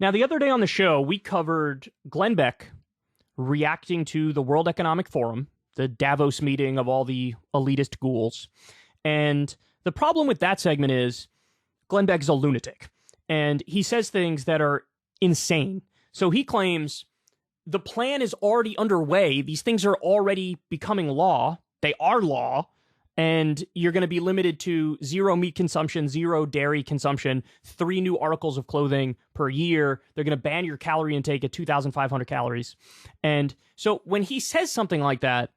Now, the other day on the show, we covered Glenn Beck reacting to the World Economic Forum, the Davos meeting of all the elitist ghouls. And the problem with that segment is Glenn Beck's a lunatic. And he says things that are insane. So he claims the plan is already underway. These things are already becoming law. They are law. And you're going to be limited to 0 meat consumption, 0 dairy consumption, 3 new articles of clothing per year. They're going to ban your calorie intake at 2,500 calories. And so when he says something like that,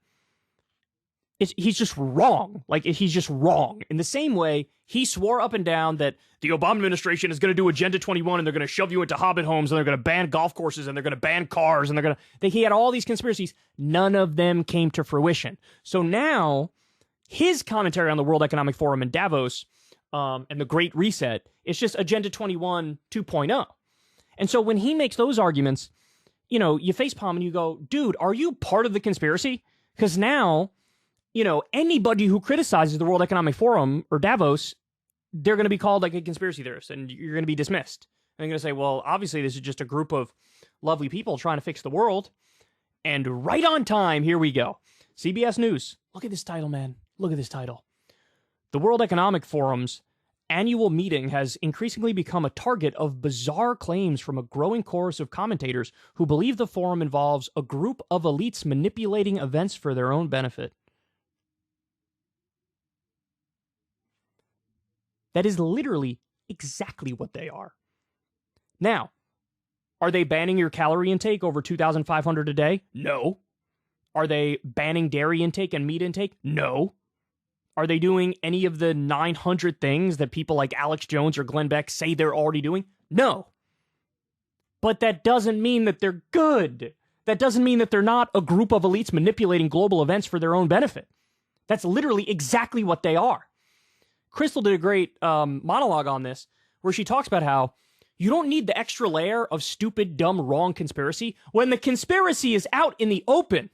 he's just wrong. Like, he's just wrong. In the same way, he swore up and down that the Obama administration is going to do Agenda 21 and they're going to shove you into hobbit homes and they're going to ban golf courses and they're going to ban cars and they're going to... He had all these conspiracies. None of them came to fruition. So now his commentary on the World Economic Forum in Davos and the Great Reset is just Agenda 21 2.0. And so when he makes those arguments, you know, you facepalm and you go, dude, are you part of the conspiracy? Because now, you know, anybody who criticizes the World Economic Forum or Davos, they're going to be called like a conspiracy theorist and you're going to be dismissed. And they're going to say, well, obviously this is just a group of lovely people trying to fix the world. And right on time, here we go. CBS News. Look at this title, man. Look at this title. The World Economic Forum's annual meeting has increasingly become a target of bizarre claims from a growing chorus of commentators who believe the forum involves a group of elites manipulating events for their own benefit. That is literally exactly what they are. Now, are they banning your calorie intake over 2,500 a day? No. Are they banning dairy intake and meat intake? No. Are they doing any of the 900 things that people like Alex Jones or Glenn Beck say they're already doing? No. But that doesn't mean that they're good. That doesn't mean that they're not a group of elites manipulating global events for their own benefit. That's literally exactly what they are. Crystal did a great monologue on this, where she talks about how you don't need the extra layer of stupid, dumb, wrong conspiracy when the conspiracy is out in the open.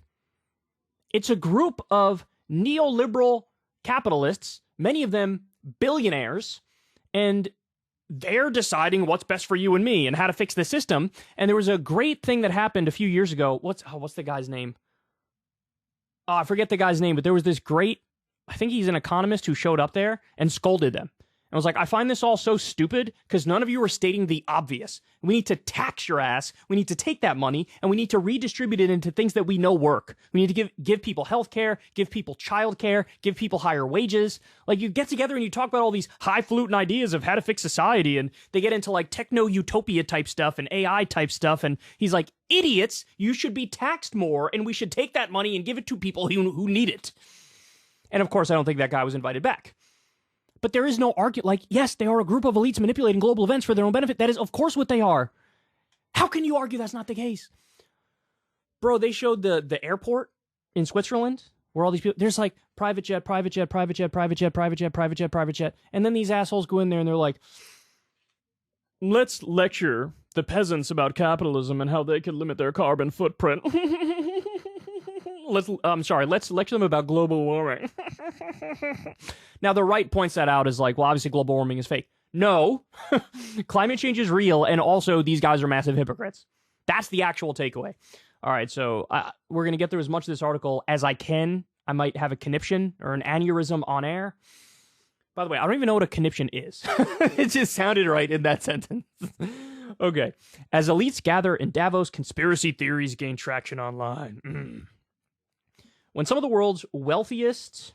It's a group of neoliberal capitalists, many of them billionaires, and they're deciding what's best for you and me and how to fix the system. And there was a great thing that happened a few years ago. What's the guy's name? Oh, I forget the guy's name, but there was this great, I think he's an economist who showed up there and scolded them. And was like, I find this all so stupid because none of you are stating the obvious. We need to tax your ass. We need to take that money and we need to redistribute it into things that we know work. We need to give people health care, give people child care, give people higher wages. Like, you get together and you talk about all these highfalutin ideas of how to fix society, and they get into like techno-utopia type stuff and AI type stuff. And he's like, idiots, you should be taxed more and we should take that money and give it to people who need it. And of course, I don't think that guy was invited back. But there is no argument. Like, yes, they are a group of elites manipulating global events for their own benefit. That is, of course, what they are. How can you argue that's not the case? Bro, they showed the airport in Switzerland where all these people, there's like private jet, private jet, private jet, private jet, private jet, private jet, private jet. And then these assholes go in there and they're like, let's lecture the peasants about capitalism and how they can limit their carbon footprint. Let's lecture them about global warming. Now, the right points that out as like, well, obviously global warming is fake. No, climate change is real, and also these guys are massive hypocrites. That's the actual takeaway. All right, so we're going to get through as much of this article as I can. I might have a conniption or an aneurysm on air. By the way, I don't even know what a conniption is. It just sounded right in that sentence. Okay. As elites gather in Davos, conspiracy theories gain traction online. When some of the world's wealthiest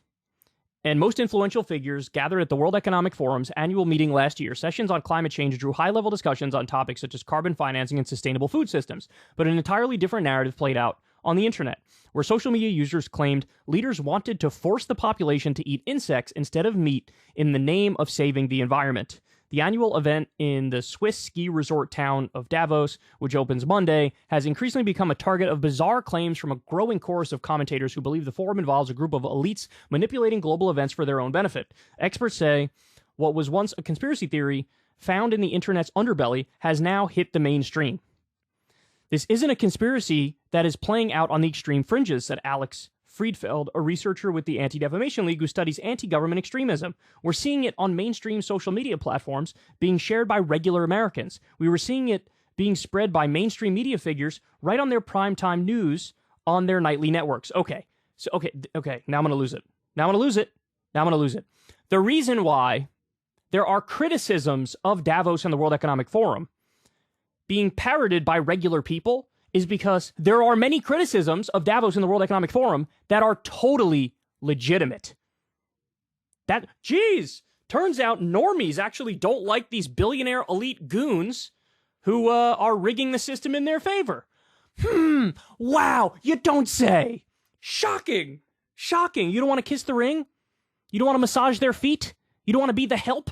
and most influential figures gathered at the World Economic Forum's annual meeting last year, sessions on climate change drew high-level discussions on topics such as carbon financing and sustainable food systems. But an entirely different narrative played out on the internet, where social media users claimed leaders wanted to force the population to eat insects instead of meat in the name of saving the environment. The annual event in the Swiss ski resort town of Davos, which opens Monday, has increasingly become a target of bizarre claims from a growing chorus of commentators who believe the forum involves a group of elites manipulating global events for their own benefit. Experts say what was once a conspiracy theory found in the internet's underbelly has now hit the mainstream. This isn't a conspiracy that is playing out on the extreme fringes, said Alex Friedfeld, a researcher with the Anti-Defamation League who studies anti-government extremism. We're seeing it on mainstream social media platforms being shared by regular Americans. We were seeing it being spread by mainstream media figures right on their primetime news on their nightly networks. Okay. So, okay. Now I'm going to lose it. The reason why there are criticisms of Davos and the World Economic Forum being parroted by regular people is because there are many criticisms of Davos and the World Economic Forum that are totally legitimate. Turns out normies actually don't like these billionaire elite goons who are rigging the system in their favor. Wow, you don't say. Shocking. You don't want to kiss the ring? You don't want to massage their feet? You don't want to be the help?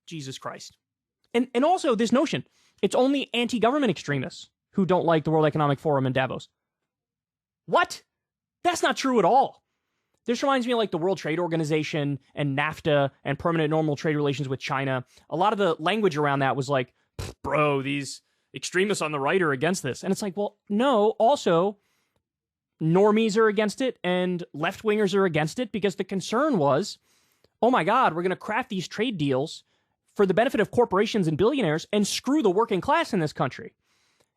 Jesus Christ. And also this notion, it's only anti-government extremists who don't like the World Economic Forum and Davos. What? That's not true at all. This reminds me of like the World Trade Organization and NAFTA and permanent normal trade relations with China. A lot of the language around that was like, bro, these extremists on the right are against this. And it's like, well, no, also normies are against it and left-wingers are against it because the concern was, oh my God, we're going to craft these trade deals for the benefit of corporations and billionaires and screw the working class in this country.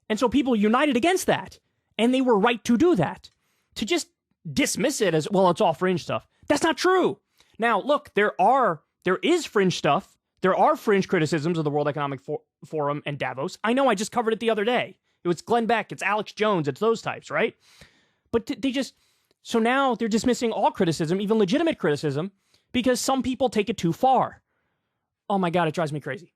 And so people united against that. And they were right to do that. To just dismiss it as, well, it's all fringe stuff. That's not true. Now, look, there is fringe stuff. There are fringe criticisms of the World Economic Forum and Davos. I know, I just covered it the other day. It was Glenn Beck, it's Alex Jones, it's those types, right? But so now they're dismissing all criticism, even legitimate criticism, because some people take it too far. Oh my God, it drives me crazy.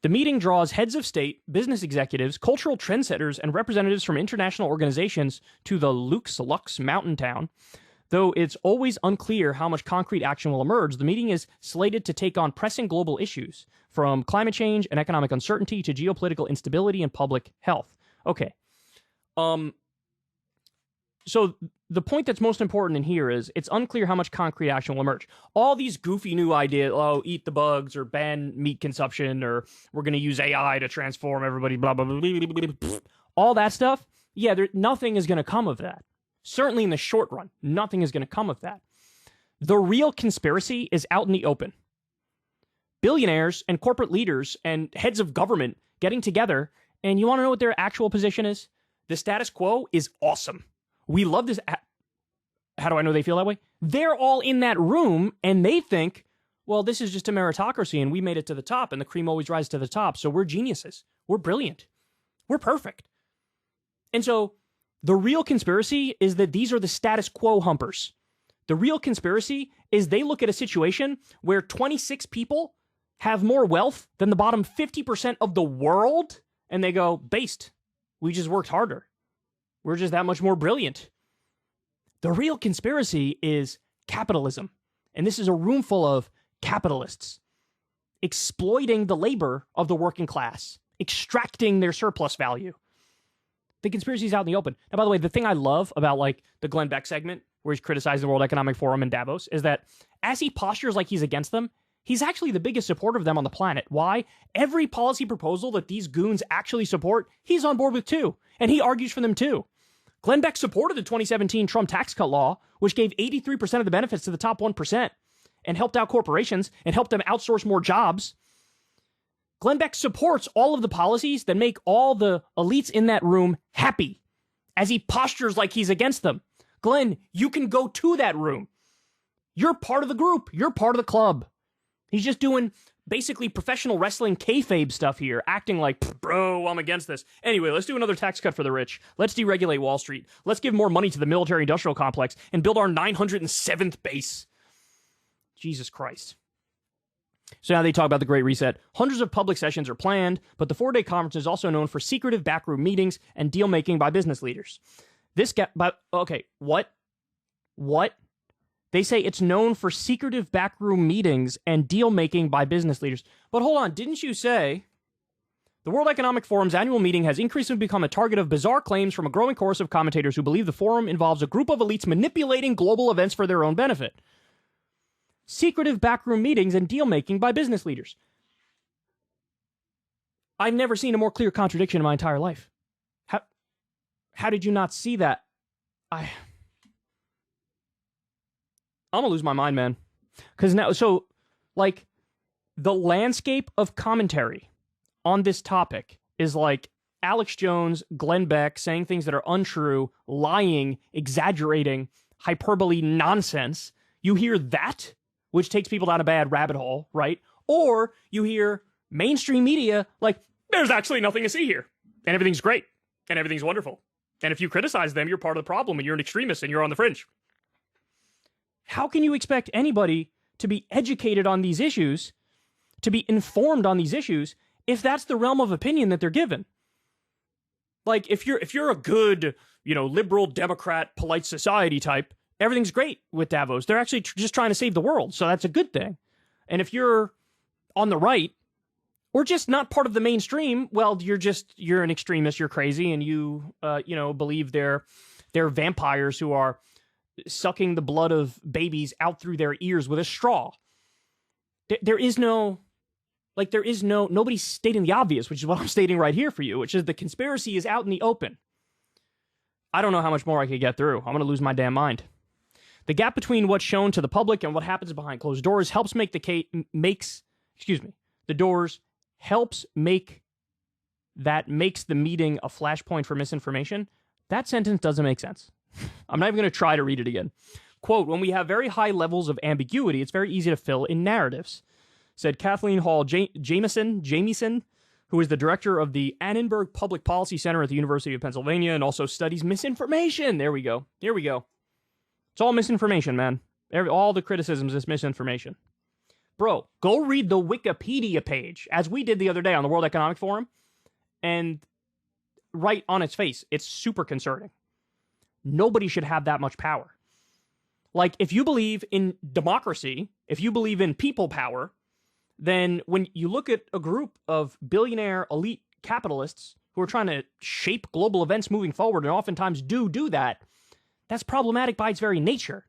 The meeting draws heads of state, business executives, cultural trendsetters, and representatives from international organizations to the Lux mountain town. Though it's always unclear how much concrete action will emerge, the meeting is slated to take on pressing global issues, from climate change and economic uncertainty to geopolitical instability and public health. Okay. So the point that's most important in here is it's unclear how much concrete action will emerge. All these goofy new ideas, eat the bugs or ban meat consumption or we're going to use AI to transform everybody, blah, blah, blah, blah, blah, blah. All that stuff, yeah, nothing is going to come of that. Certainly in the short run, nothing is going to come of that. The real conspiracy is out in the open. Billionaires and corporate leaders and heads of government getting together, and you want to know what their actual position is? The status quo is awesome. We love this. How do I know they feel that way? They're all in that room and they think, well, this is just a meritocracy and we made it to the top and the cream always rises to the top. So we're geniuses. We're brilliant. We're perfect. And so the real conspiracy is that these are the status quo humpers. The real conspiracy is they look at a situation where 26 people have more wealth than the bottom 50% of the world and they go, based. We just worked harder. We're just that much more brilliant. The real conspiracy is capitalism. And this is a room full of capitalists exploiting the labor of the working class, extracting their surplus value. The conspiracy is out in the open. Now, by the way, the thing I love about like the Glenn Beck segment where he's criticizing the World Economic Forum and Davos is that as he postures like he's against them, he's actually the biggest supporter of them on the planet. Why? Every policy proposal that these goons actually support, he's on board with too. And he argues for them too. Glenn Beck supported the 2017 Trump tax cut law, which gave 83% of the benefits to the top 1% and helped out corporations and helped them outsource more jobs. Glenn Beck supports all of the policies that make all the elites in that room happy as he postures like he's against them. Glenn, you can go to that room. You're part of the group. You're part of the club. He's just doing basically professional wrestling kayfabe stuff here, acting like, bro, I'm against this. Anyway, let's do another tax cut for the rich. Let's deregulate Wall Street. Let's give more money to the military-industrial complex and build our 907th base. Jesus Christ. So now they talk about the Great Reset. Hundreds of public sessions are planned, but the four-day conference is also known for secretive backroom meetings and deal-making by business leaders. What? They say it's known for secretive backroom meetings and deal-making by business leaders. But hold on, didn't you say the World Economic Forum's annual meeting has increasingly become a target of bizarre claims from a growing chorus of commentators who believe the forum involves a group of elites manipulating global events for their own benefit? Secretive backroom meetings and deal-making by business leaders. I've never seen a more clear contradiction in my entire life. How did you not see that? I'm gonna lose my mind, man. Because now, so, like, The landscape of commentary on this topic is like Alex Jones, Glenn Beck saying things that are untrue, lying, exaggerating, hyperbole nonsense. You hear that, which takes people down a bad rabbit hole, right? Or you hear mainstream media like, there's actually nothing to see here, and everything's great, and everything's wonderful. And if you criticize them, you're part of the problem, and you're an extremist, and you're on the fringe. How can you expect anybody to be educated on these issues, to be informed on these issues, if that's the realm of opinion that they're given? Like, if you're a good, liberal, Democrat, polite society type, everything's great with Davos. They're actually just trying to save the world, so that's a good thing. And if you're on the right, or just not part of the mainstream, well, you're an extremist, you're crazy, and you believe they're vampires who are sucking the blood of babies out through their ears with a straw. Nobody's stating the obvious, which is what I'm stating right here for you, which is the conspiracy is out in the open. I don't know how much more I could get through. I'm going to lose my damn mind. The gap between what's shown to the public and what happens behind closed doors helps make the meeting a flashpoint for misinformation. That sentence doesn't make sense. I'm not even going to try to read it again. Quote, when we have very high levels of ambiguity, it's very easy to fill in narratives, said Kathleen Hall Jamieson, who is the director of the Annenberg Public Policy Center at the University of Pennsylvania and also studies misinformation. There we go. Here we go. It's all misinformation, man. All the criticisms is misinformation. Bro, go read the Wikipedia page, as we did the other day on the World Economic Forum, and right on its face, it's super concerning. Nobody should have that much power. Like, if you believe in democracy, if you believe in people power, then when you look at a group of billionaire elite capitalists who are trying to shape global events moving forward and oftentimes do that, that's problematic by its very nature.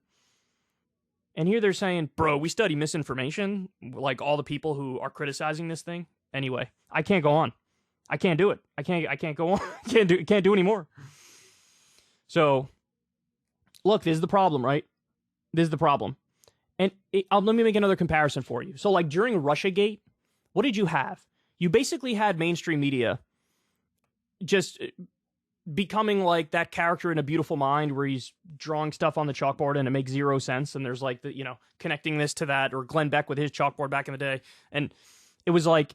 And here they're saying, bro, we study misinformation, like all the people who are criticizing this thing. Anyway, I can't go on. I can't do it. I can't go on. Can't do anymore. So, look, this is the problem, right? This is the problem. And let me make another comparison for you. So, like, during Russiagate, what did you have? You basically had mainstream media just becoming like that character in A Beautiful Mind where he's drawing stuff on the chalkboard and it makes zero sense. And there's like connecting this to that, or Glenn Beck with his chalkboard back in the day. And it was like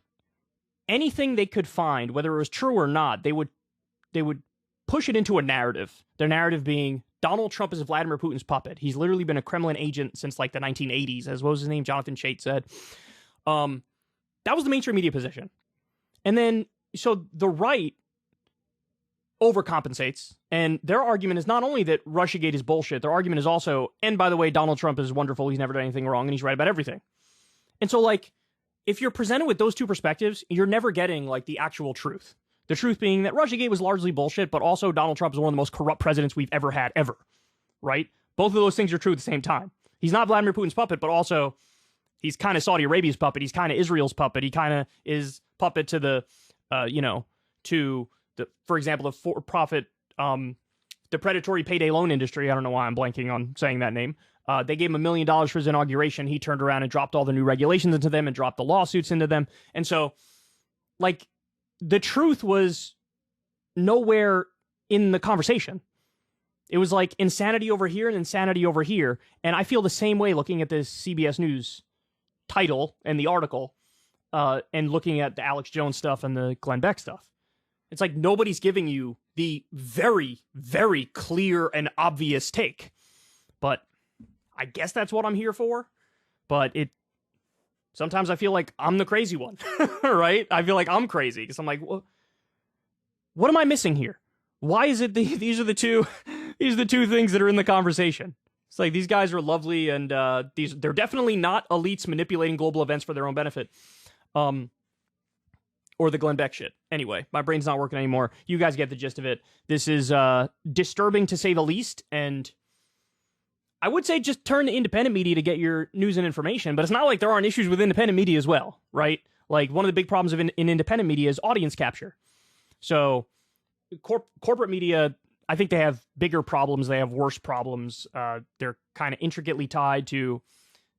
anything they could find, whether it was true or not, they would push it into a narrative. Their narrative being Donald Trump is Vladimir Putin's puppet. He's literally been a Kremlin agent since like the 1980s, as what was his name? Jonathan Chait said. That was the mainstream media position. And then, so the right overcompensates, and their argument is not only that Russiagate is bullshit, their argument is also, and by the way, Donald Trump is wonderful, he's never done anything wrong, and he's right about everything. And so, like, if you're presented with those two perspectives, you're never getting, like, the actual truth. The truth being that Russiagate was largely bullshit, but also Donald Trump is one of the most corrupt presidents we've ever had, ever. Right? Both of those things are true at the same time. He's not Vladimir Putin's puppet, but also he's kind of Saudi Arabia's puppet. He's kind of Israel's puppet. He kind of is puppet to the, for example, the for-profit, the predatory payday loan industry. I don't know why I'm blanking on saying that name. They gave him $1 million for his inauguration. He turned around and dropped all the new regulations into them and dropped the lawsuits into them. And so, like, the truth was nowhere in the conversation. It was like insanity over here and insanity over here. And I feel the same way looking at this CBS News title and the article, and looking at the Alex Jones stuff and the Glenn Beck stuff. It's like nobody's giving you the very, very clear and obvious take. But I guess that's what I'm here for. But sometimes I feel like I'm the crazy one, right? I feel like I'm crazy because I'm like, what am I missing here? Why is it these are the two things that are in the conversation? It's like these guys are lovely, and they're definitely not elites manipulating global events for their own benefit. Or the Glenn Beck shit. Anyway, my brain's not working anymore. You guys get the gist of it. This is disturbing to say the least, and I would say just turn to independent media to get your news and information, but it's not like there aren't issues with independent media as well, right? Like, one of the big problems in independent media is audience capture. So, corporate media, I think they have bigger problems. They have worse problems. They're kind of intricately tied to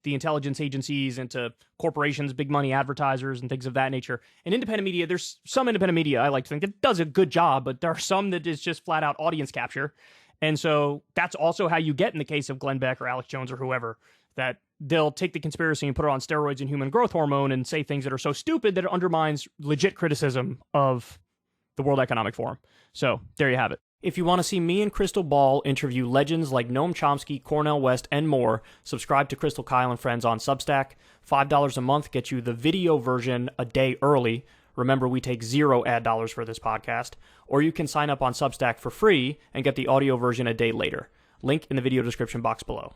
the intelligence agencies, into corporations, big money advertisers, and things of that nature. And independent media, there's some independent media I like to think that does a good job, but there are some that is just flat out audience capture. And so that's also how you get, in the case of Glenn Beck or Alex Jones or whoever, that they'll take the conspiracy and put it on steroids and human growth hormone and say things that are so stupid that it undermines legit criticism of the World Economic Forum. So there you have it. If you want to see me and Crystal Ball interview legends like Noam Chomsky, Cornel West, and more, subscribe to Crystal, Kyle, and Friends on Substack. $5 a month gets you the video version a day early. Remember, we take 0 ad dollars for this podcast. Or you can sign up on Substack for free and get the audio version a day later. Link in the video description box below.